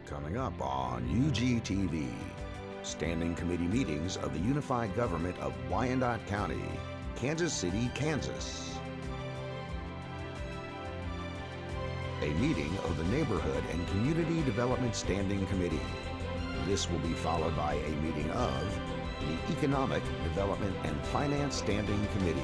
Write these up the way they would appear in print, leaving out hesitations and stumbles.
Coming up on UGTV, Standing Committee Meetings of the Unified Government of Wyandotte County, Kansas City, Kansas. A meeting of the Neighborhood and Community Development Standing Committee. This will be followed by a meeting of the Economic Development and Finance Standing Committee.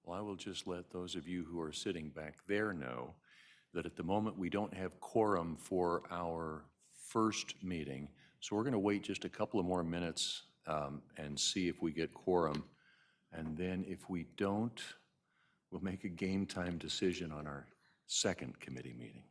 Well, I will just let those of you who are sitting back there know that at the moment we don't have quorum for our first meeting. So we're going to wait just a couple of more minutes and see if we get quorum. And then if we don't, we'll make a game time decision on our second committee meeting.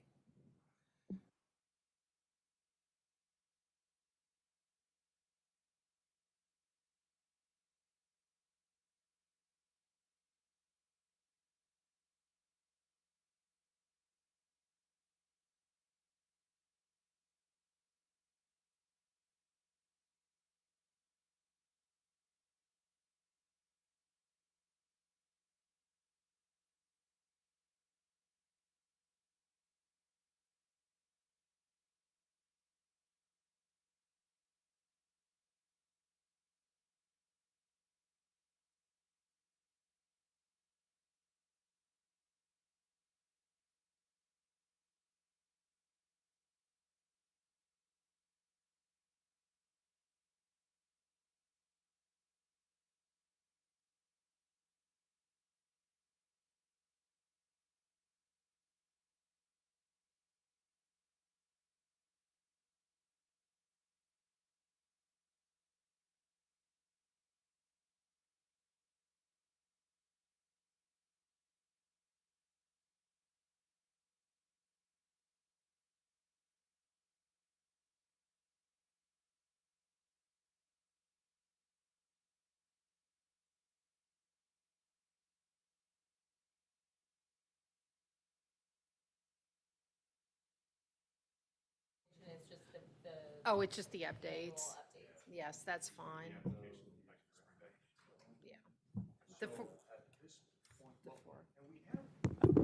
Oh, it's just the updates. Yes, that's fine. Yeah.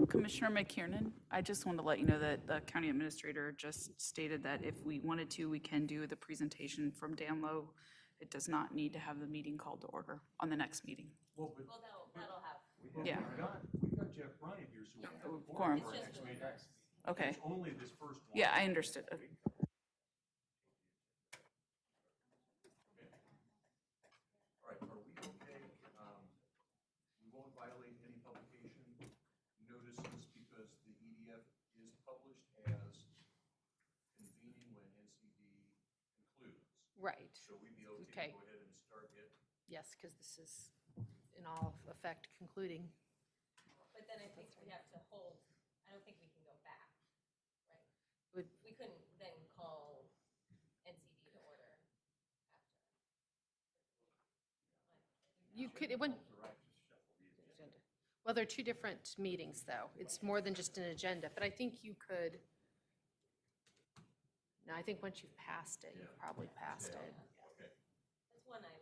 Commissioner McKiernan, I just want to let you know that the county administrator just stated that if we wanted to, we can do the presentation from Dan Lowe. It does not need to have the meeting called to order on the next meeting. Well, that'll have. Yeah. We've got Jeff Bryant here, so we have a Quorum. for our next meeting. Okay. It's only this first one. Yeah, I understood. Okay. All right, are we okay? We won't violate any publication notices because the EDF is published as convening when NCD concludes. Right. So we'd be okay Okay. to go ahead and start it. Yes, because this is in all effect concluding. But then I think we have to hold, I don't think we can go back, right? Would- We couldn't then call NCD to order after. You could, it wouldn't. Well, they're two different meetings, though. It's more than just an agenda, but I think you could. No, I think once you've passed it, you've probably passed it. That's one item.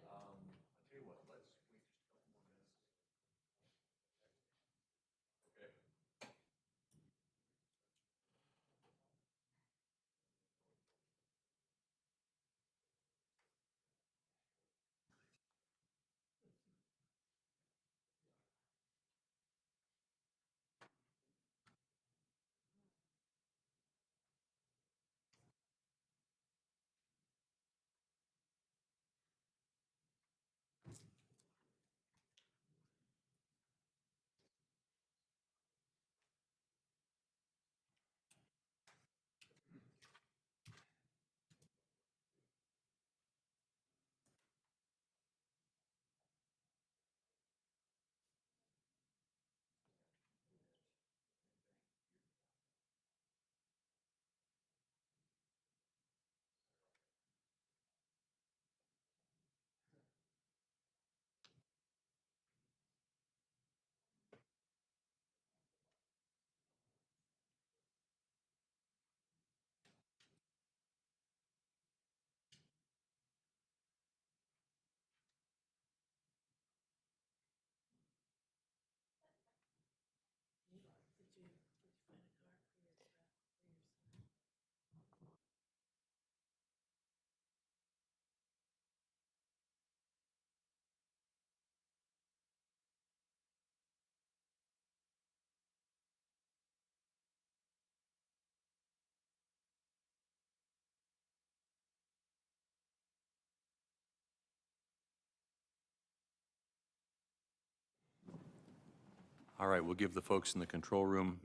All right, we'll give the folks in the control room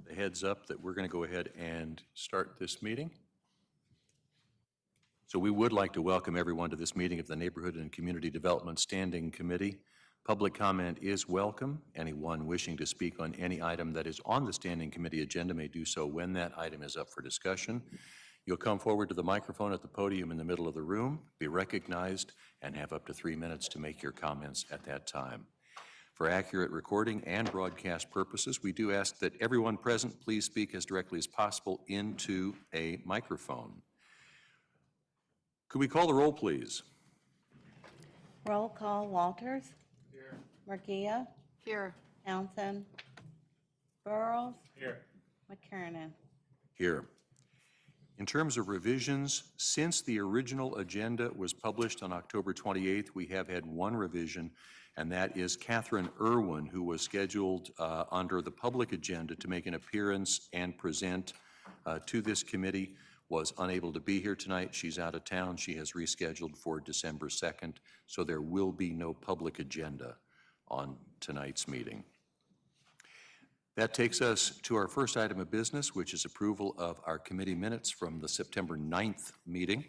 the heads up that we're going to go ahead and start this meeting. So we would like to welcome everyone to this meeting of the Neighborhood and Community Development Standing Committee. Public comment is welcome. Anyone wishing to speak on any item that is on the Standing Committee agenda may do so when that item is up for discussion. You'll come forward to the microphone at the podium in the middle of the room, be recognized, and have up to 3 minutes to make your comments at that time. For accurate recording and broadcast purposes, we do ask that everyone present please speak as directly as possible into a microphone. Could we call the roll, please? Roll call, Walters. Here. Murguia. Here. Townsend. Burrows. Here. McKernan. Here. In terms of revisions, since the original agenda was published on October 28th, we have had one revision, and that is Catherine Irwin, who was scheduled under the public agenda to make an appearance and present to this committee, was unable to be here tonight. She's out of town. She has rescheduled for December 2nd, so there will be no public agenda on tonight's meeting. That takes us to our first item of business, which is approval of our committee minutes from the September 9th meeting.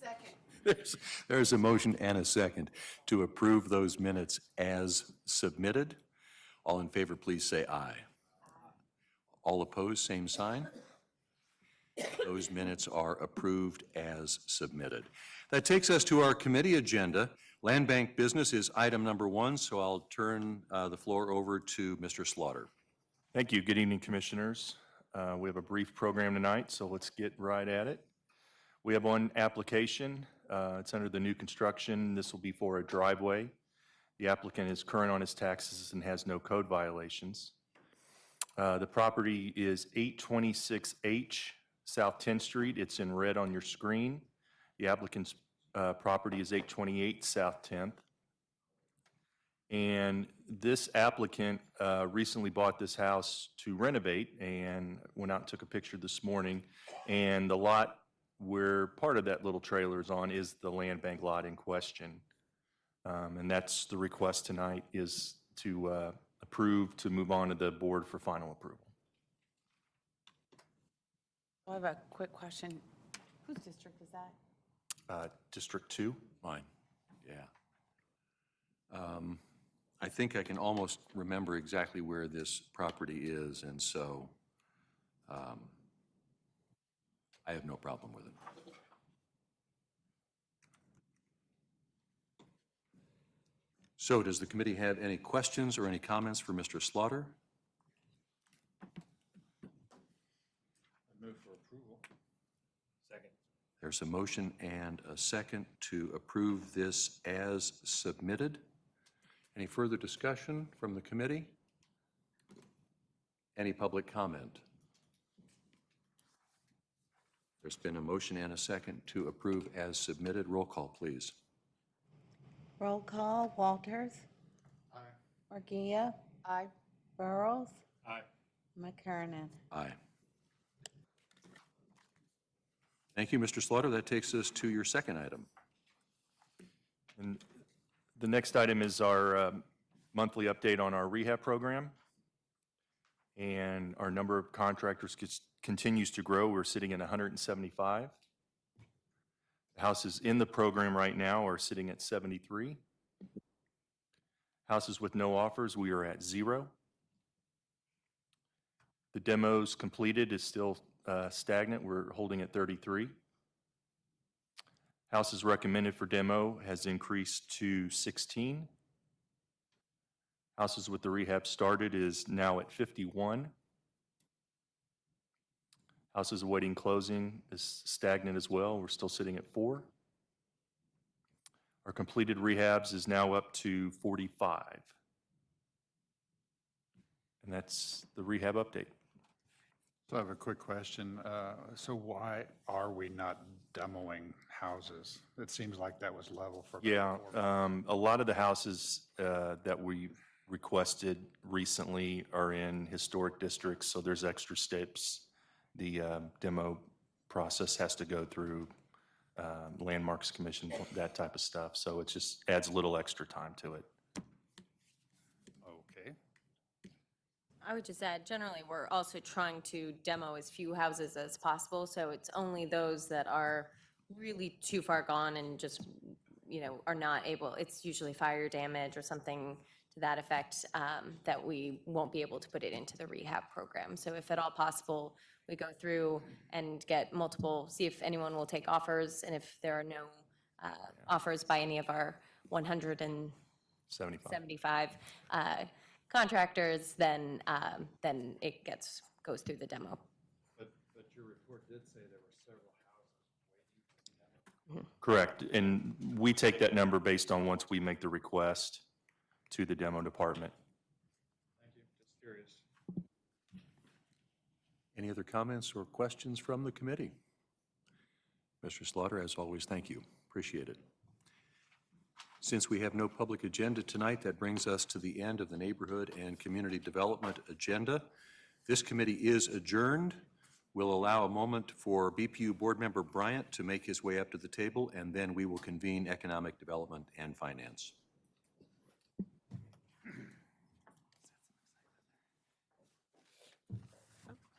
Second. There's a motion and a second to approve those minutes as submitted. All in favor, please say aye. All opposed, same sign. Those minutes are approved as submitted. That takes us to our committee agenda. Land Bank business is item number 1, so I'll turn the floor over to Mr. Slaughter. Thank you. Good evening, Commissioners. We have a brief program tonight, so let's get right at it. We have one application. It's under the new construction. This will be for a driveway. The applicant is current on his taxes and has no code violations. The property is 826H South 10th Street. It's in red on your screen. The applicant's property is 828 South 10th. And this applicant recently bought this house to renovate and went out and took a picture this morning. And the lot where part of that little trailer is on is the land bank lot in question. And that's the request tonight, is to approve to move on to the board for final approval. I have a quick question. Whose district is that? District 2? Fine. Yeah. I think I can almost remember exactly where this property is, and so I have no problem with it. So does the committee have any questions or any comments for Mr. Slaughter? Move for approval. Second. There's a motion and a second to approve this as submitted. Any further discussion from the committee? Any public comment? There's been a motion and a second to approve as submitted. Roll call, please. Roll call, Walters. Aye. Margia. Aye. Burrows. Aye. McKernan. Aye. Thank you, Mr. Slaughter. That takes us to your second item. And the next item is our monthly update on our rehab program. And our number of contractors continues to grow. We're sitting at 175. The houses in the program right now are sitting at 73. Houses with no offers, we are at 0. The demos completed is still stagnant. We're holding at 33. Houses recommended for demo has increased to 16. Houses with the rehab started is now at 51. Houses awaiting closing is stagnant as well. We're still sitting at 4. Our completed rehabs is now up to 45. And that's the rehab update. So I have a quick question. So why are we not demoing houses? It seems like that was level for. Yeah, a lot of the houses that we requested recently are in historic districts, so there's extra steps the demo process has to go through, landmarks commission, that type of stuff. So it just adds a little extra time to it. Okay. I would just add, generally, we're also trying to demo as few houses as possible, so it's only those that are really too far gone and just, are not able, it's usually fire damage or something to that effect, that we won't be able to put it into the rehab program. So if at all possible, we go through and get multiple, see if anyone will take offers, and if there are no offers by any of our 175 contractors, then it goes through the demo. But your report did say there were several houses waiting. Correct, and we take that number based on once we make the request to the demo department. Thank you, just curious. Any other comments or questions from the committee? Mr. Slaughter, as always, thank you. Appreciate it. Since we have no public agenda tonight, that brings us to the end of the Neighborhood and Community Development agenda. This committee is adjourned. We'll allow a moment for BPU Board Member Bryant to make his way up to the table, and then we will convene Economic Development and Finance.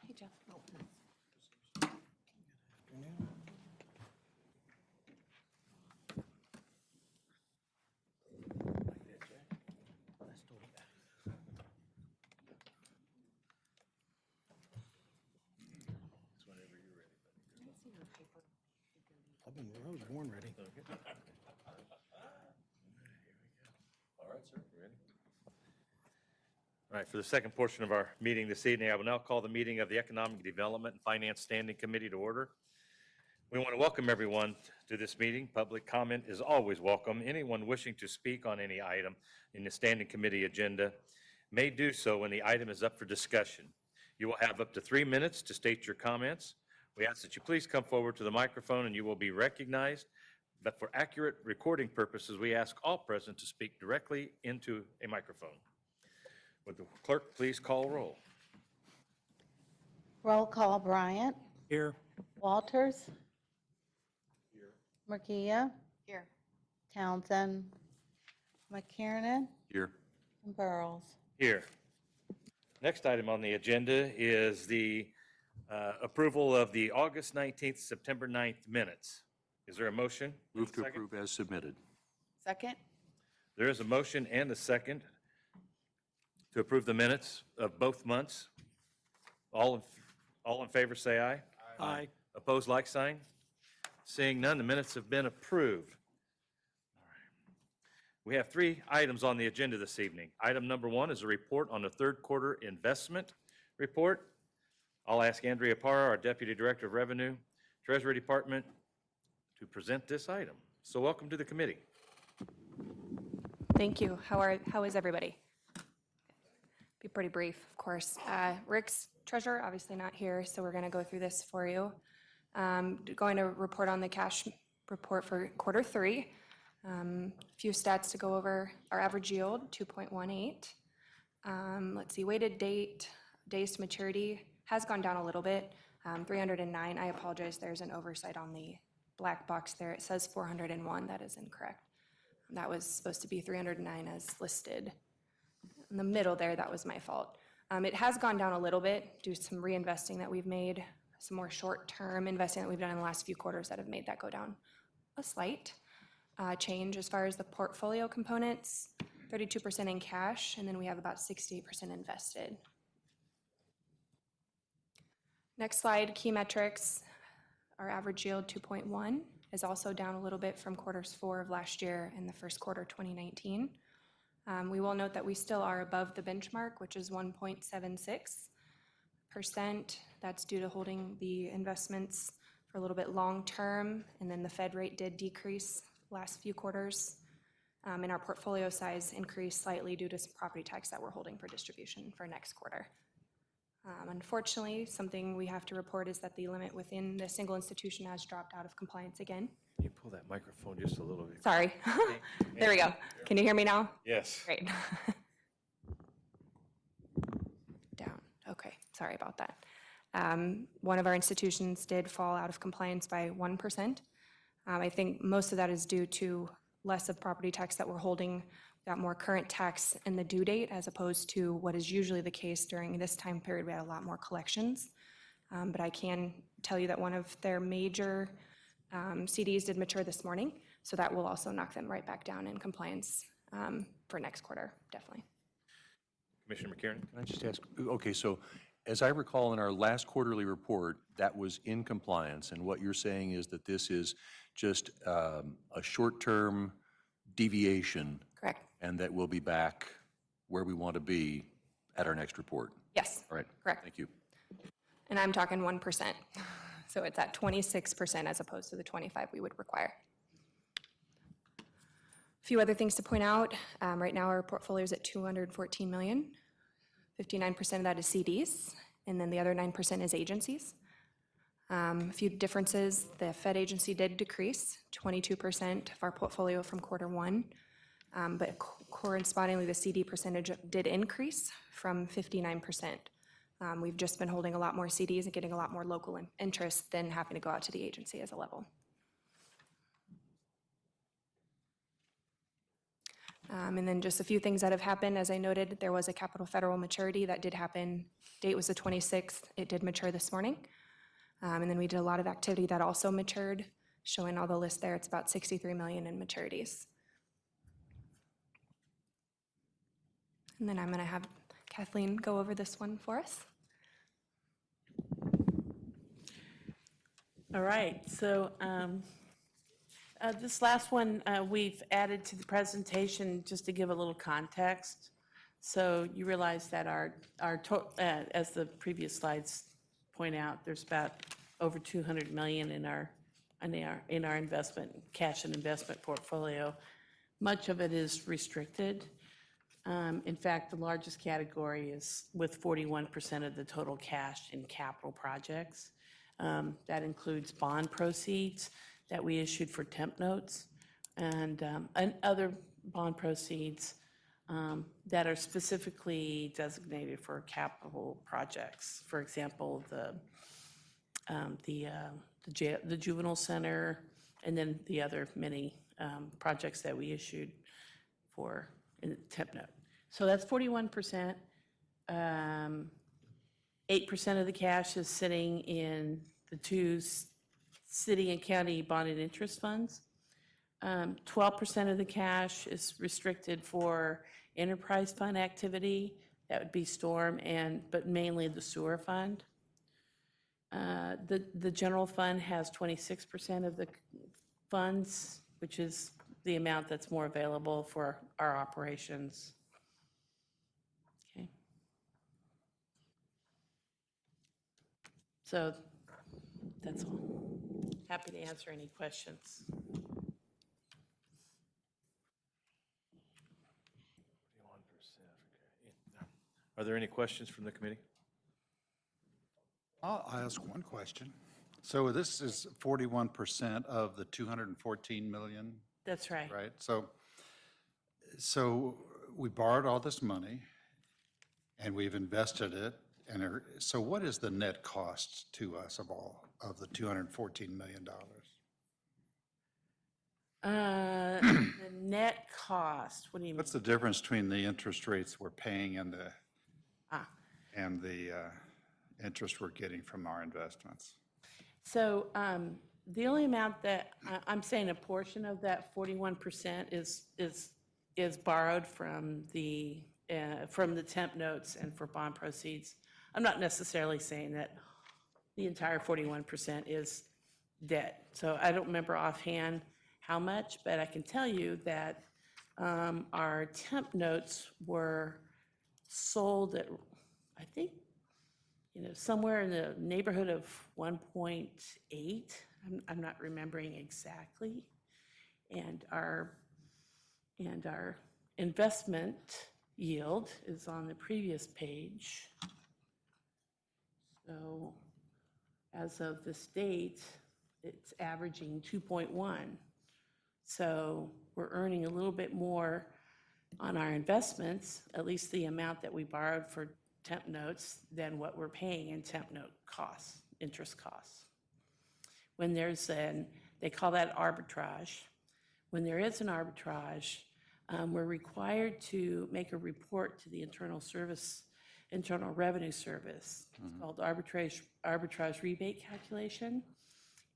Hey, Jeff. I was born ready. All right, sir, you ready? All right, for the second portion of our meeting this evening, I will now call the meeting of the Economic Development and Finance Standing Committee to order. We want to welcome everyone to this meeting. Public comment is always welcome. Anyone wishing to speak on any item in the Standing Committee agenda may do so when the item is up for discussion. You will have up to 3 minutes to state your comments. We ask that you please come forward to the microphone and you will be recognized. But for accurate recording purposes, we ask all present to speak directly into a microphone. Would the clerk please call roll? Roll call, Bryant. Here. Walters. Here. Margia. Here. Townsend. McKernan. Here. And Burrows. Here. Next item on the agenda is the approval of the August 19th, September 9th minutes. Is there a motion? Move to Second? approve as submitted. Second? There is a motion and a second to approve the minutes of both months. All in favor, say aye. Aye. Opposed, like sign. Seeing none, the minutes have been approved. All right. We have 3 items on the agenda this evening. Item number 1 is a report on the third quarter investment report. I'll ask Andrea Parra, our Deputy Director of Revenue, Treasury Department, to present this item. So welcome to the committee. Thank you. How is everybody? Be pretty brief, of course. Rick's treasurer, obviously not here, so we're going to go through this for you. Going to report on the cash report for quarter 3. A few stats to go over. Our average yield, 2.18. Let's see, weighted days to maturity has gone down a little bit, 309. I apologize, there's an oversight on the black box there. It says 401, that is incorrect. That was supposed to be 309 as listed. In the middle there, that was my fault. It has gone down a little bit due to some reinvesting that we've made, some more short-term investing that we've done in the last few quarters that have made that go down a slight change. As far as the portfolio components, 32% in cash, and then we have about 68% invested. Next slide, key metrics. Our average yield, 2.1, is also down a little bit from quarters 4 of last year and the first quarter 2019. We will note that we still are above the benchmark, which is 1.76%. That's due to holding the investments for a little bit long-term, and then the Fed rate did decrease last few quarters. And our portfolio size increased slightly due to some property tax that we're holding for distribution for next quarter. Unfortunately, something we have to report is that the limit within the single institution has dropped out of compliance again. Can you pull that microphone just a little bit? Sorry. There we go. Can you hear me now? Yes. Great. Down. Okay. Sorry about that. One of our institutions did fall out of compliance by 1%. I think most of that is due to less of property tax that we're holding. We got more current tax in the due date as opposed to what is usually the case during this time period. We had a lot more collections. But I can tell you that one of their major CDs did mature this morning, so that will also knock them right back down in compliance for next quarter, definitely. Commissioner McKiernan? Can I just ask, okay, so as I recall in our last quarterly report, that was in compliance, and what you're saying is that this is just a short-term deviation. Correct. And that we'll be back where we want to be at our next report. Yes. All right. Correct. Thank you. And I'm talking 1%. So it's at 26% as opposed to the 25 we would require. A few other things to point out. Right now our portfolio is at $214 million. 59% of that is CDs, and then the other 9% is agencies. A few differences. The Fed agency did decrease 22% of our portfolio from quarter 1, but correspondingly the CD percentage did increase from 59%. We've just been holding a lot more CDs and getting a lot more local interest than having to go out to the agency as a level. And then just a few things that have happened. As I noted, there was a Capital Federal maturity that did happen. Date was the 26th. It did mature this morning. And then we did a lot of activity that also matured, showing all the list there. It's about $63 million in maturities. And then I'm going to have Kathleen go over this one for us. All right, so this last one we've added to the presentation just to give a little context. So you realize that as the previous slides point out, there's about over $200 million in our investment, cash and investment portfolio. Much of it is restricted. In fact, the largest category is with 41% of the total cash in capital projects. That includes bond proceeds that we issued for temp notes and other bond proceeds that are specifically designated for capital projects. For example, the juvenile center, and then the other many projects that we issued for in the temp note. So that's 41%. 8% of the cash is sitting in the two city and county bond and interest funds. 12% of the cash is restricted for enterprise fund activity. That would be storm but mainly the sewer fund. The general fund has 26% of the funds, which is the amount that's more available for our operations. Okay. So that's all. Happy to answer any questions. Are there any questions from the committee? I'll ask one question. So this is 41% of the 214 million, That's right. right? So we borrowed all this money and we've invested it. So what is the net cost to us of the $214 million? The net cost, what do you mean? What's the difference between the interest rates we're paying and the interest we're getting from our investments? So the only amount that, I'm saying a portion of that 41% is borrowed from the temp notes and for bond proceeds. I'm not necessarily saying that the entire 41% is debt. So I don't remember offhand how much, but I can tell you that our temp notes were sold at, I think, somewhere in the neighborhood of 1.8. I'm not remembering exactly. And our investment yield is on the previous page. So as of this date, it's averaging 2.1. So we're earning a little bit more on our investments, at least the amount that we borrowed for temp notes, than what we're paying in temp note costs, interest costs. When there's they call that arbitrage. When there is an arbitrage, we're required to make a report to the Internal Revenue Service. It's called arbitrage rebate calculation.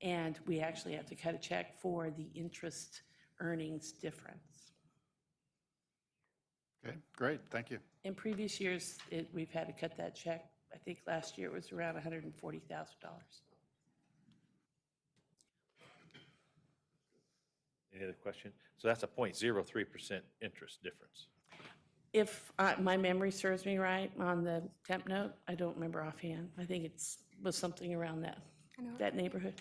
And we actually have to cut a check for the interest earnings difference. Okay, great, thank you. In previous years, we've had to cut that check. I think last year it was around $140,000. Any other question? So that's a 0.03% interest difference. If my memory serves me right on the temp note, I don't remember offhand. I think it was something around that neighborhood.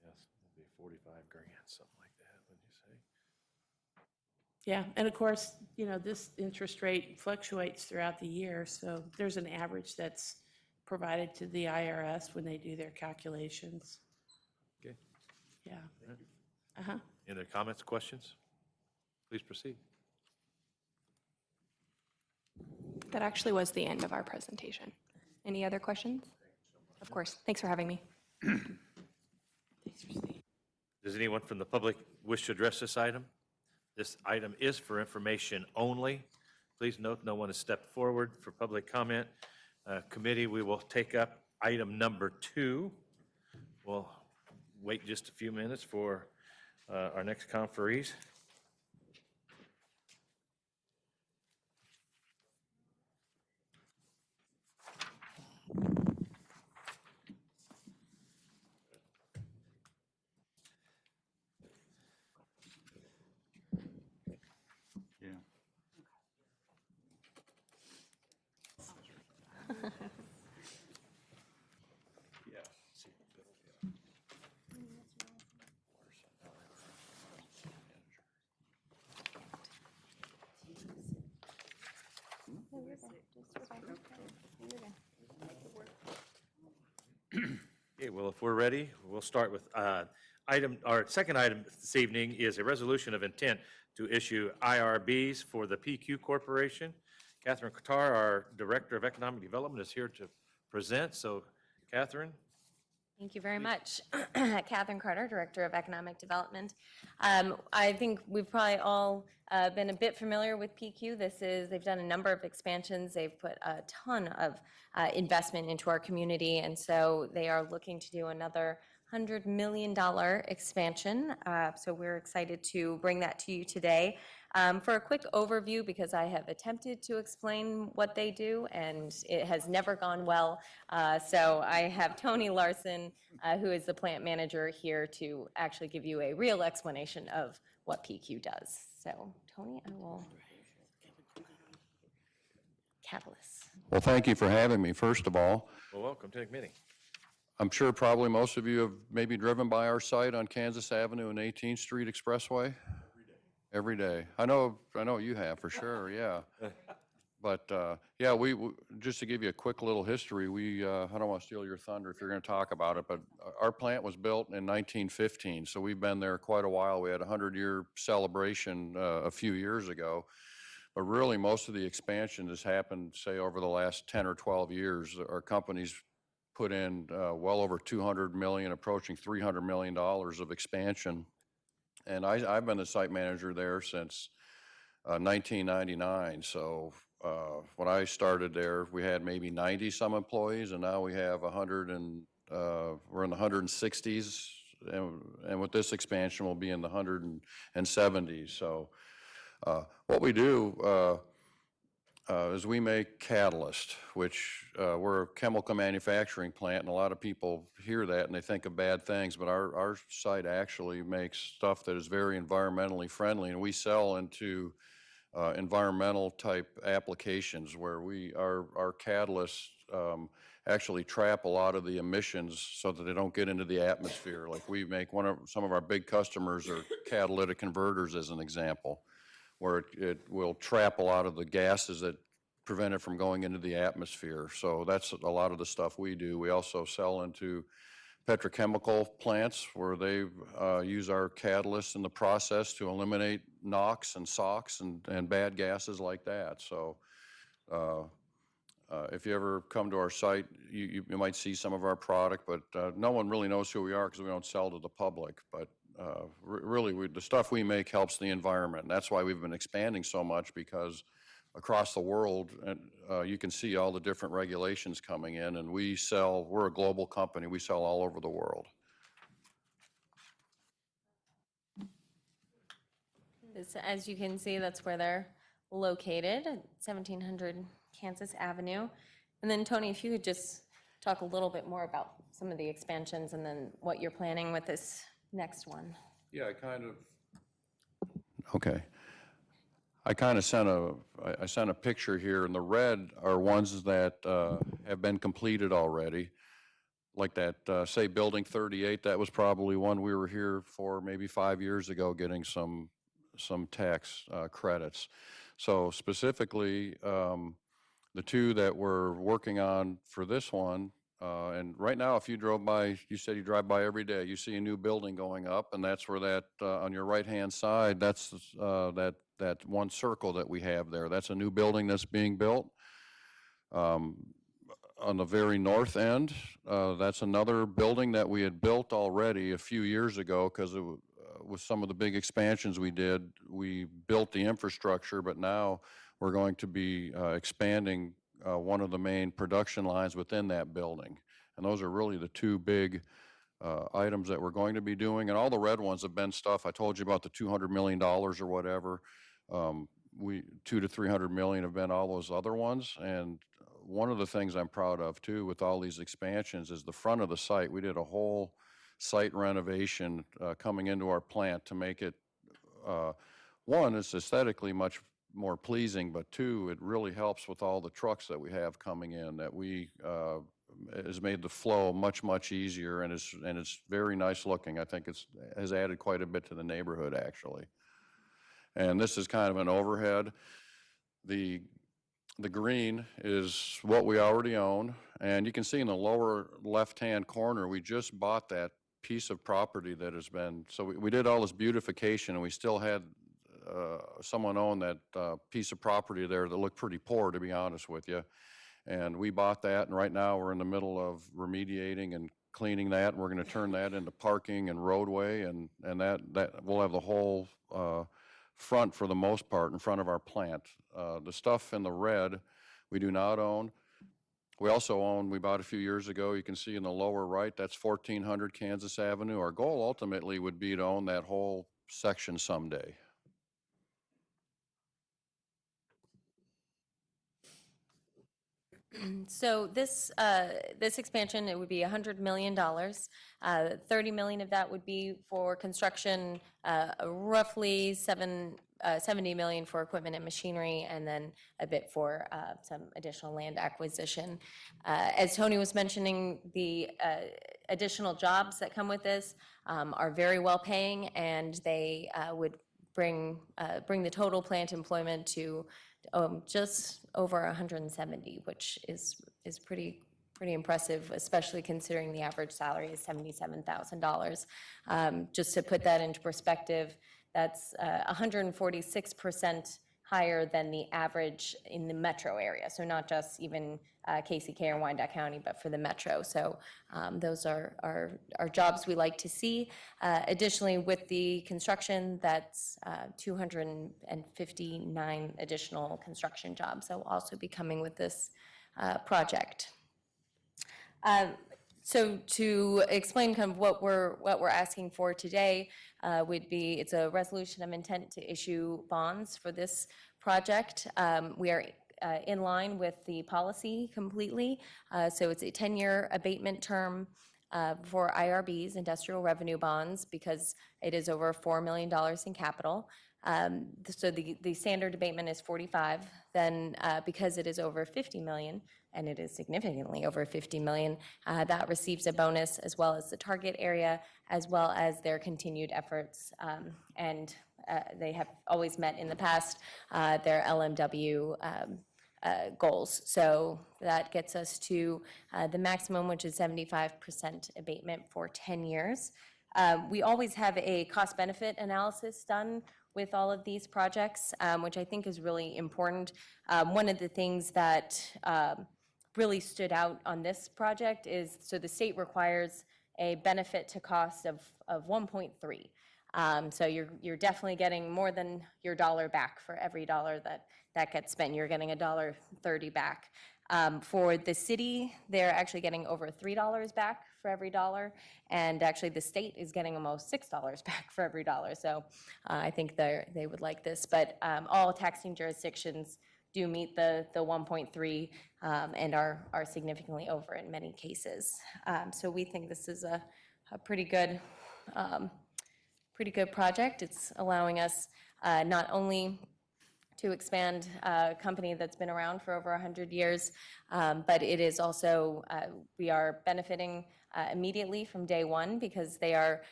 Yes, it'd be 45 grand, something like that, wouldn't you say? Yeah, and of course, this interest rate fluctuates throughout the year, so there's an average that's provided to the IRS when they do their calculations. Okay. Yeah. Any other comments, questions? Please proceed. That actually was the end of our presentation. Any other questions? Of course. Thanks for having me. Does anyone from the public wish to address this item? This item is for information only. Please note no one has stepped forward for public comment. Committee, we will take up item number 2. We'll wait just a few minutes for our next conferees. Okay, well, if we're ready, we'll start with our second item this evening is a resolution of intent to issue IRBs for the PQ Corporation. Catherine Qatar, our Director of Economic Development, is here to present. So, Catherine? Thank you very much. Catherine Carter, Director of Economic Development. I think we've probably all been a bit familiar with PQ. They've done a number of expansions. They've put a ton of investment into our community, and so they are looking to do another $100 million expansion. So we're excited to bring that to you today. For a quick overview, because I have attempted to explain what they do and it has never gone well. So I have Tony Larsen, who is the plant manager, here to actually give you a real explanation of what PQ does. So Tony, I will. Catalyst. Well, thank you for having me, first of all. Well, welcome to the meeting. I'm sure probably most of you have maybe driven by our site on Kansas Avenue and 18th Street Expressway. Every day. I know you have for sure, yeah. But, yeah, we just to give you a quick little history, I don't want to steal your thunder if you're going to talk about it, but our plant was built in 1915, so we've been there quite a while. We had a 100-year celebration a few years ago. But really, most of the expansion has happened, say, over the last 10 or 12 years. Our company's put in well over $200 million, approaching $300 million of expansion. And I've been the site manager there since 1999. So when I started there, we had maybe 90 some employees, and now we have 100 and we're in the 160s. And with this expansion, we'll be in the 170s. So what we do is we make catalyst, which we're a chemical manufacturing plant, and a lot of people hear that and they think of bad things, but our site actually makes stuff that is very environmentally friendly, and we sell into environmental type applications where our catalysts actually trap a lot of the emissions so that they don't get into the atmosphere. Like we make some of our big customers are catalytic converters, as an example, where it will trap a lot of the gases that prevent it from going into the atmosphere. So that's a lot of the stuff we do. We also sell into petrochemical plants where they use our catalysts in the process to eliminate NOx and SOx and bad gases like that. So if you ever come to our site, you might see some of our product, but no one really knows who we are because we don't sell to the public. But really, the stuff we make helps the environment. And that's why we've been expanding so much, because across the world, you can see all the different regulations coming in, and we're a global company. We sell all over the world. As you can see, that's where they're located, at 1700 Kansas Avenue. And then Tony, if you could just talk a little bit more about some of the expansions and then what you're planning with this next one. Yeah, okay. I sent a picture here, and the red are ones that have been completed already. Like that, say, Building 38, that was probably one we were here for maybe 5 years ago getting some tax credits. So specifically, the two that we're working on for this one, and right now, if you drove by, you said you drive by every day, you see a new building going up, and that's where that, on your right-hand side, that's that one circle that we have there. That's a new building that's being built. On the very north end, that's another building that we had built already a few years ago, because with some of the big expansions we did, we built the infrastructure, but now we're going to be expanding one of the main production lines within that building. And those are really the two big items that we're going to be doing. And all the red ones have been stuff, I told you about the $200 million or whatever. 200 to 300 million have been all those other ones. And one of the things I'm proud of too with all these expansions is the front of the site. We did a whole site renovation coming into our plant to make it, one, it's aesthetically much more pleasing, but two, it really helps with all the trucks that we have coming in, that has made the flow much easier, and it's very nice looking. I think has added quite a bit to the neighborhood, actually. And this is kind of an overhead. The green is what we already own, and you can see in the lower left-hand corner, we just bought that piece of property that has been, so we did all this beautification, and we still had someone own that piece of property there that looked pretty poor, to be honest with you. And we bought that, and right now we're in the middle of remediating and cleaning that, and we're going to turn that into parking and roadway, and that we'll have the whole front, for the most part, in front of our plant. The stuff in the red we do not own. We also own, we bought a few years ago, you can see in the lower right, that's 1400 Kansas Avenue. Our goal ultimately would be to own that whole section someday. So this expansion, it would be $100 million. 30 million of that would be for construction, roughly 70 million for equipment and machinery, and then a bit for some additional land acquisition. As Tony was mentioning, the additional jobs that come with this are very well paying, and they would bring the total plant employment to just over 170, which is pretty impressive, especially considering the average salary is $77,000. Just to put that into perspective, that's 146% higher than the average in the metro area. So not just even KCK or Wyandotte County, but for the metro. So those are jobs we like to see. Additionally, with the construction, that's 259 additional construction jobs that will also be coming with this project. So to explain kind of what we're asking for today would be, it's a resolution of intent to issue bonds for this project. We are in line with the policy completely. So it's a 10-year abatement term for IRBs, industrial revenue bonds, because it is over $4 million in capital. So the standard abatement is 45. Then because it is over 50 million, and it is significantly over 50 million, that receives a bonus, as well as the target area, as well as their continued efforts. And they have always met in the past their LMW goals. So that gets us to the maximum, which is 75% abatement for 10 years. We always have a cost-benefit analysis done with all of these projects, which I think is really important. One of the things that really stood out on this project is, so the state requires a benefit to cost of 1.3. So you're definitely getting more than your dollar back for every dollar that gets spent. You're getting $1.30 back. For the city, they're actually getting over $3 back for every dollar, and actually the state is getting almost $6 back for every dollar. So I think they would like this, but all taxing jurisdictions do meet the 1.3 and are significantly over in many cases. So we think this is a pretty good project. It's allowing us not only to expand a company that's been around for over 100 years, but it is also, we are benefiting immediately from day one, because they are,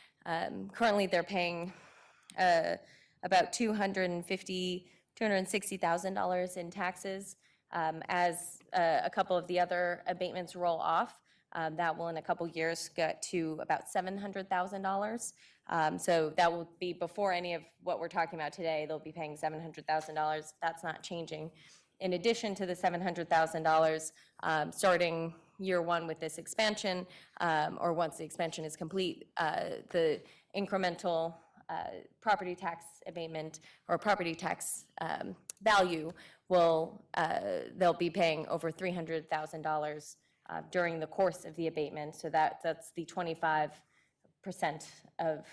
currently they're paying about $260,000 in taxes. As a couple of the other abatements roll off, that will in a couple years get to about $700,000. So that will be before any of what we're talking about today. They'll be paying $700,000. That's not changing. In addition to the $700,000, starting year one with this expansion, or once the expansion is complete, the incremental property tax abatement or property tax value will, they'll be paying over $300,000 during the course of the abatement. So that's the 25% of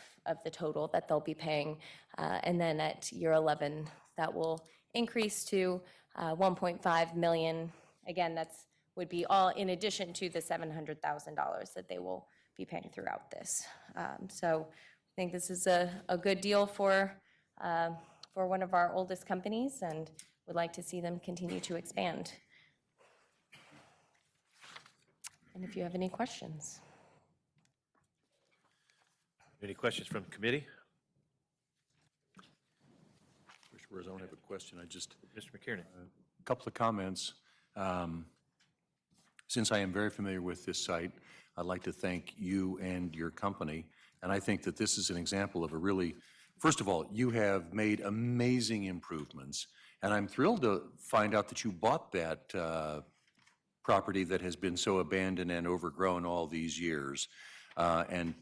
the total that they'll be paying. And then at year 11, that will increase to 1.5 million. Again, that's would be all in addition to the $700,000 that they will be paying throughout this. So I think this is a good deal for one of our oldest companies, and would like to see them continue to expand. And if you have any questions. Any questions from committee? Whereas I don't have a question, I just, Mr. McKiernan. a couple of comments. Since I am very familiar with this site, I'd like to thank you and your company. And I think that this is an example of a really, first of all, you have made amazing improvements. And I'm thrilled to find out that you bought that property that has been so abandoned and overgrown all these years. And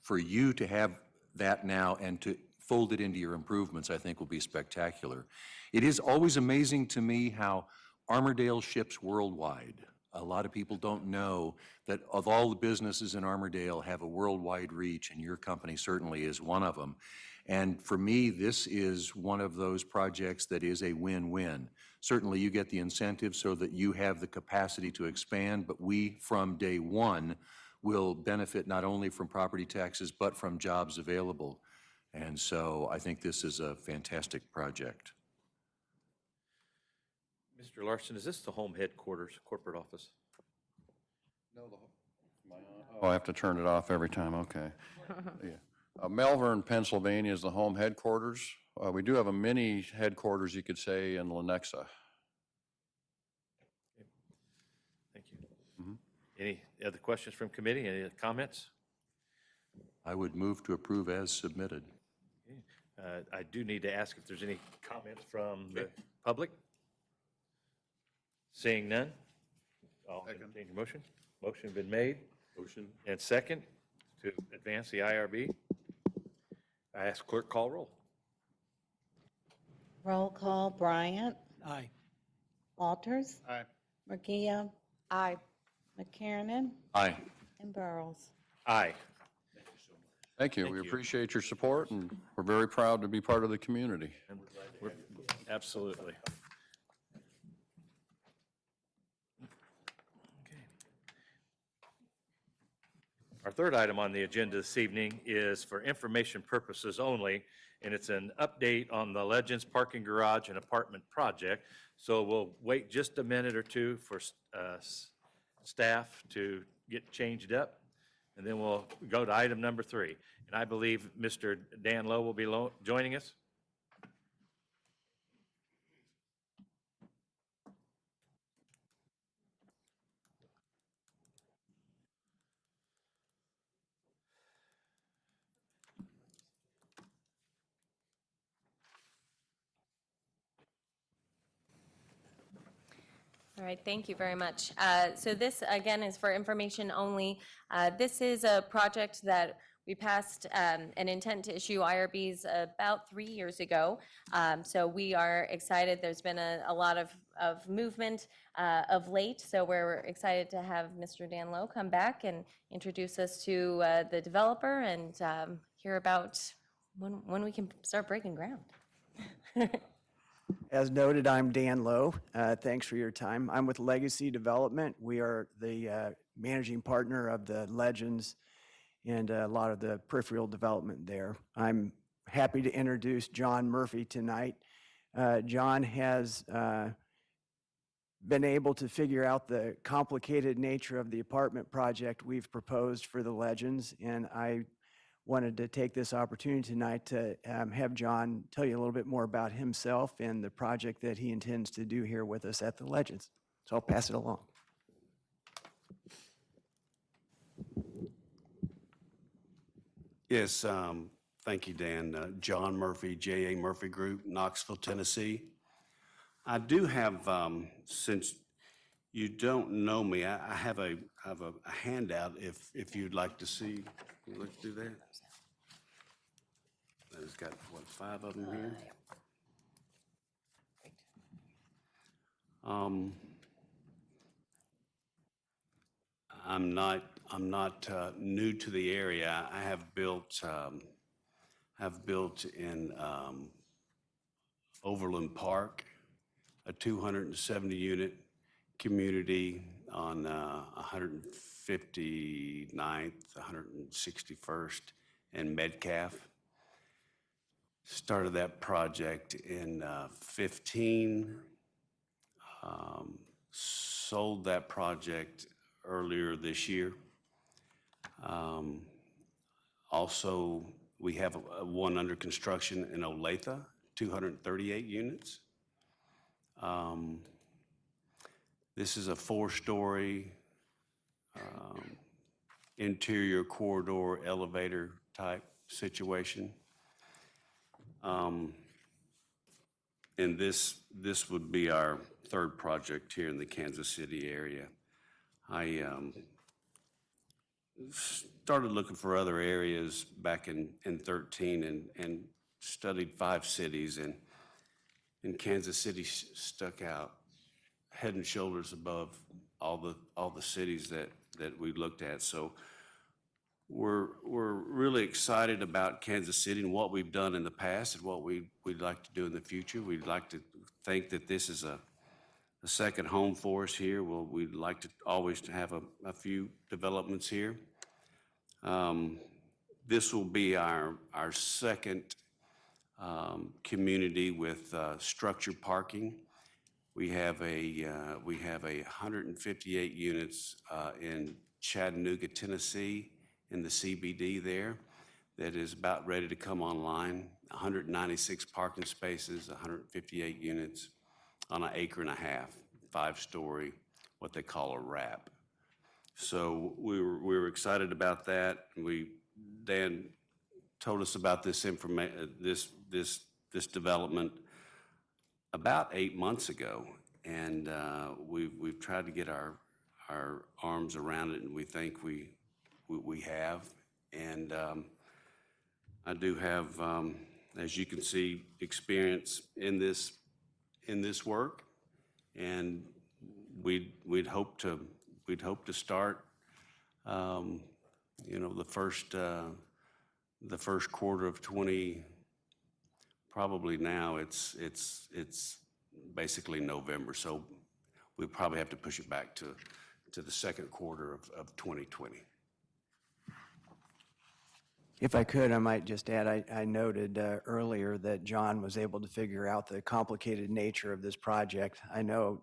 for you to have that now and to fold it into your improvements, I think will be spectacular. It is always amazing to me how Armourdale ships worldwide. A lot of people don't know that of all the businesses in Armourdale have a worldwide reach, and your company certainly is one of them. And for me, this is one of those projects that is a win-win. Certainly, you get the incentive so that you have the capacity to expand, but we, from day one, will benefit not only from property taxes, but from jobs available. And so I think this is a fantastic project. Mr. Larson, is this the home headquarters, corporate office? Oh, I have to turn it off every time, okay. Yeah. Malvern, Pennsylvania is the home headquarters. We do have a mini headquarters, you could say, in Lenexa. Thank you. Any other questions from committee? Any other comments? I would move to approve as submitted. I do need to ask if there's any comments from the public. Seeing none, I'll entertain your motion. Motion been made. Motion. And second, to advance the IRB. I ask clerk call roll. Roll call, Bryant, Aye. Walters, Aye. Murguía, Aye. McKiernan, Aye. and Burrows. Aye. Thank you. We appreciate your support, and we're very proud to be part of the community. Absolutely. Our third item on the agenda this evening is for information purposes only, and it's an update on the Legends Parking Garage and Apartment Project. So we'll wait just a minute or two for staff to get changed up, and then we'll go to item number 3. And I believe Mr. Dan Lowe will be joining us. All right, thank you very much. So this, again, is for information only. This is a project that we passed an intent to issue IRBs about 3 years ago. So we are excited. There's been a lot of movement of late, so we're excited to have Mr. Dan Lowe come back and introduce us to the developer and hear about when we can start breaking ground. As noted, I'm Dan Lowe. Thanks for your time. I'm with Legacy Development. We are the managing partner of the Legends and a lot of the peripheral development there. I'm happy to introduce John Murphy tonight. John has been able to figure out the complicated nature of the apartment project we've proposed for the Legends, and I wanted to take this opportunity tonight to have John tell you a little bit more about himself and the project that he intends to do here with us at the Legends. So I'll pass it along. Yes, thank you, Dan. John Murphy, J.A. Murphy Group, Knoxville, Tennessee. I do have, since you don't know me, I have a handout if you'd like to see. Let's do that. It's got, what, 5 of them here? I'm not new to the area. I have built in Overland Park, a 270-unit community on 159th, 161st, and Metcalf. Started that project in 15. Sold that project earlier this year. Also, we have one under construction in Olathe, 238 units. This is a 4-story interior corridor elevator type situation. And this would be our third project here in the Kansas City area. I started looking for other areas back in 13 and studied 5 cities, and Kansas City stuck out head and shoulders above all the cities that we looked at. So we're really excited about Kansas City and what we've done in the past and what we'd like to do in the future. We'd like to think that this is a second home for us here. Well, we'd like to always to have a few developments here. This will be our second community with structured parking. We have a 158 units in Chattanooga, Tennessee, in the CBD there, that is about ready to come online. 196 parking spaces, 158 units on an acre and a half, 5-story, what they call a wrap. So we were excited about that. Dan told us about this development about 8 months ago, and we've tried to get our arms around it, and we think we have. And I do have, as you can see, experience in this work, and we'd hope to start, the first quarter of 20. Probably now it's basically November, so we probably have to push it back to the second quarter of 2020. If I could, I might just add, I noted earlier that John was able to figure out the complicated nature of this project. I know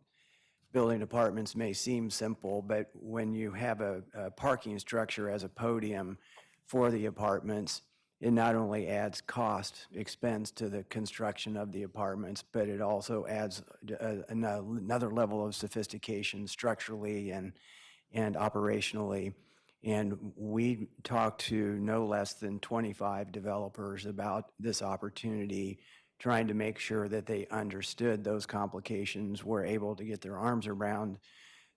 building apartments may seem simple, but when you have a parking structure as a podium for the apartments, it not only adds cost, expense to the construction of the apartments, but it also adds another level of sophistication structurally and operationally. And we talked to no less than 25 developers about this opportunity, trying to make sure that they understood those complications, were able to get their arms around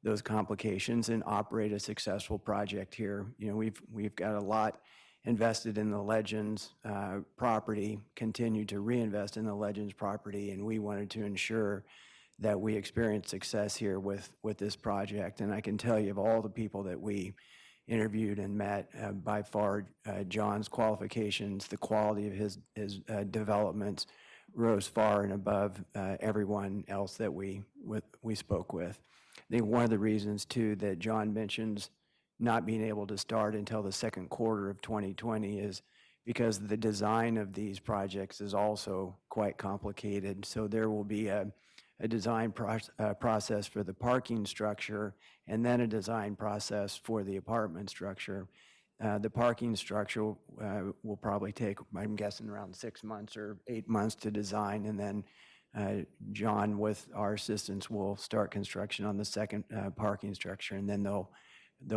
those complications and operate a successful project here. You know, we've got a lot invested in the Legends property, continue to reinvest in the Legends property, and we wanted to ensure that we experience success here with this project. And I can tell you, of all the people that we interviewed and met, by far John's qualifications, the quality of his developments rose far and above everyone else that we spoke with. I think one of the reasons too that John mentions not being able to start until the second quarter of 2020 is because the design of these projects is also quite complicated. So there will be a design process for the parking structure and then a design process for the apartment structure. The parking structure will probably take, I'm guessing, around 6 months or 8 months to design, and then John, with our assistance, will start construction on the second parking structure, and then they'll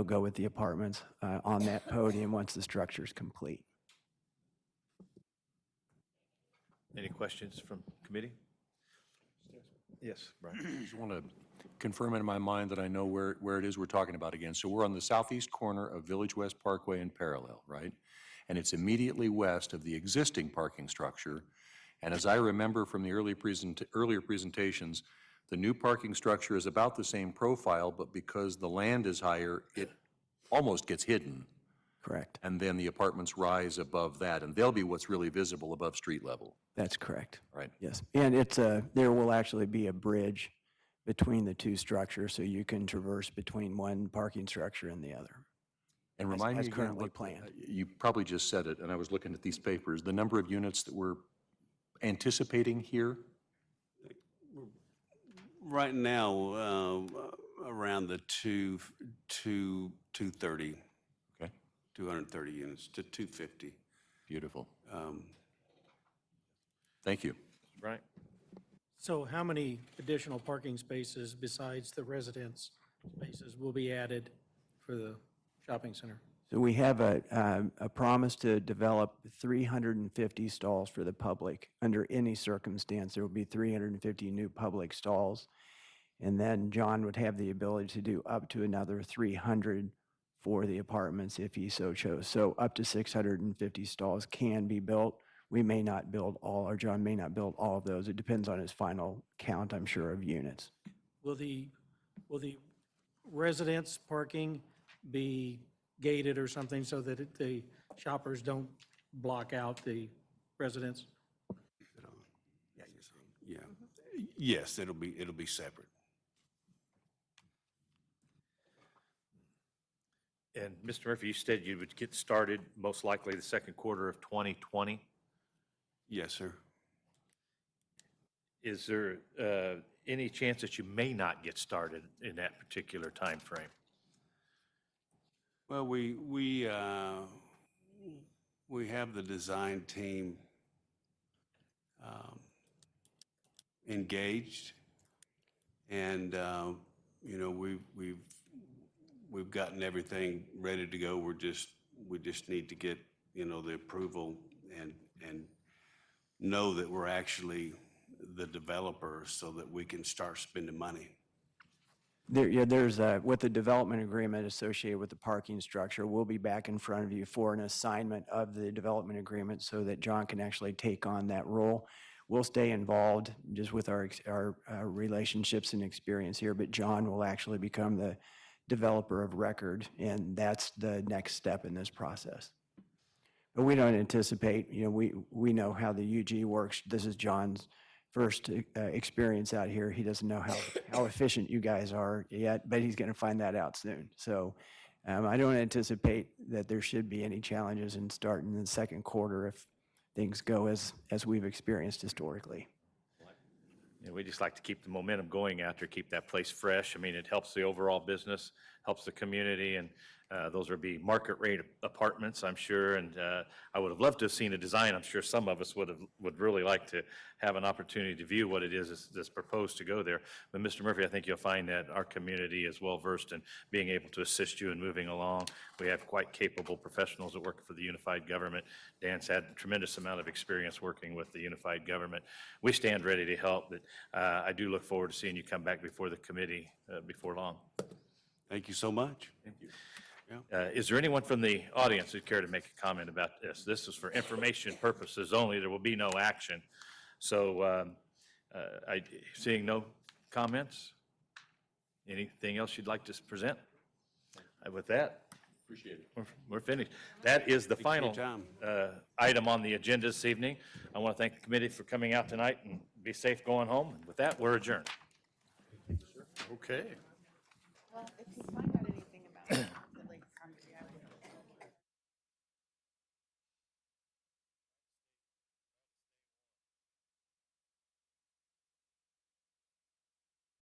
go with the apartments on that podium once the structure is complete. Any questions from committee? Yes, Brian. I just want to confirm in my mind that I know where it is we're talking about again. So we're on the southeast corner of Village West Parkway and Parallel, right? And it's immediately west of the existing parking structure. And as I remember from the earlier presentations, the new parking structure is about the same profile, but because the land is higher, it almost gets hidden. Correct. And then the apartments rise above that, and they'll be what's really visible above street level. That's correct. Right. Yes. And there will actually be a bridge between the two structures, so you can traverse between one parking structure and the other. And remind me as again, currently what- planned. You probably just said it, and I was looking at these papers, the number of units that we're anticipating here? Right now, around the 230. Okay. 230 units to 250. Beautiful. Thank you. Right. So how many additional parking spaces besides the residence spaces will be added for the shopping center? So we have a promise to develop 350 stalls for the public. Under any circumstance, there will be 350 new public stalls. And then John would have the ability to do up to another 300 for the apartments if he so chose. So up to 650 stalls can be built. We may not build all, or John may not build all of those. It depends on his final count, I'm sure, of units. Will the residence parking be gated or something so that the shoppers don't block out the residents? Yeah. Yes, it'll be separate. And Mr. Murphy, you said you would get started most likely the second quarter of 2020. Yes, sir. Is there any chance that you may not get started in that particular time frame? Well, we have the design team engaged, and you know, we've gotten everything ready to go. We just need to get, you know, the approval and know that we're actually the developer so that we can start spending money. There's with the development agreement associated with the parking structure, we'll be back in front of you for an assignment of the development agreement so that John can actually take on that role. We'll stay involved just with our relationships and experience here, but John will actually become the developer of record, and that's the next step in this process. But we don't anticipate, you know, we know how the UG works. This is John's first experience out here. He doesn't know how efficient you guys are yet, but he's going to find that out soon. So I don't anticipate that there should be any challenges in starting in the second quarter if things go as we've experienced historically. Yeah, we just like to keep the momentum going out there, keep that place fresh. I mean, it helps the overall business, helps the community, and those would be market rate apartments, I'm sure. And I would have loved to have seen a design. I'm sure some of us would really like to have an opportunity to view what it is that's proposed to go there. But Mr. Murphy, I think you'll find that our community is well versed in being able to assist you in moving along. We have quite capable professionals that work for the unified government. Dan's had a tremendous amount of experience working with the unified government. We stand ready to help, but I do look forward to seeing you come back before the committee before long. Thank you so much. Thank you. Is there anyone from the audience who'd care to make a comment about this? This is for information purposes only. There will be no action. So seeing no comments, anything else you'd like to present? With that, Appreciate it. we're finished. That is the final item on the agenda this evening. I want to thank the committee for coming out tonight, and be safe going home. And with that, we're adjourned. Okay.